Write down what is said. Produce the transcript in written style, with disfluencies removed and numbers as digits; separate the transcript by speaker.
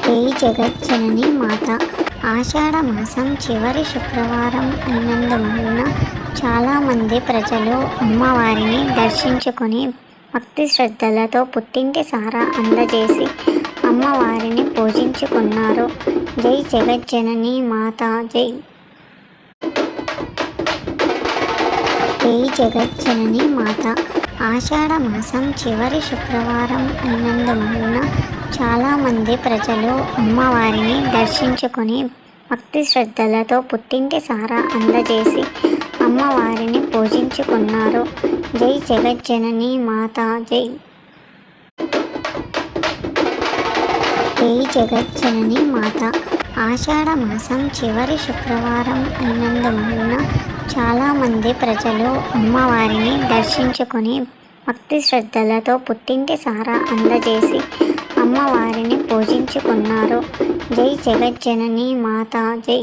Speaker 1: జై జగజ్జనని మాత. ఆషాఢ మాసం చివరి శుక్రవారం అయినందువలన చాలామంది ప్రజలు అమ్మవారిని దర్శించుకొని భక్తి శ్రద్ధలతో పుట్టింటి సారా అందజేసి అమ్మవారిని పూజించుకున్నారు. జై జగజ్జనని మాత. జై జై జగజ్జనని మాత. ఆషాఢ మాసం చివరి శుక్రవారం అయినందువలన చాలామంది ప్రజలు అమ్మవారిని దర్శించుకొని భక్తి శ్రద్ధలతో పుట్టింటి సారా అందజేసి అమ్మవారిని పూజించుకున్నారు. జై జగజ్జనని మాత. జై జై జగజ్జనని మాత. ఆషాఢ మాసం చివరి శుక్రవారం అయినందువలన చాలామంది ప్రజలు అమ్మవారిని దర్శించుకొని భక్తి శ్రద్ధలతో పుట్టింటి సారా అందజేసి అమ్మవారిని పూజించుకున్నారు. జై జగజ్జనని మాత. జై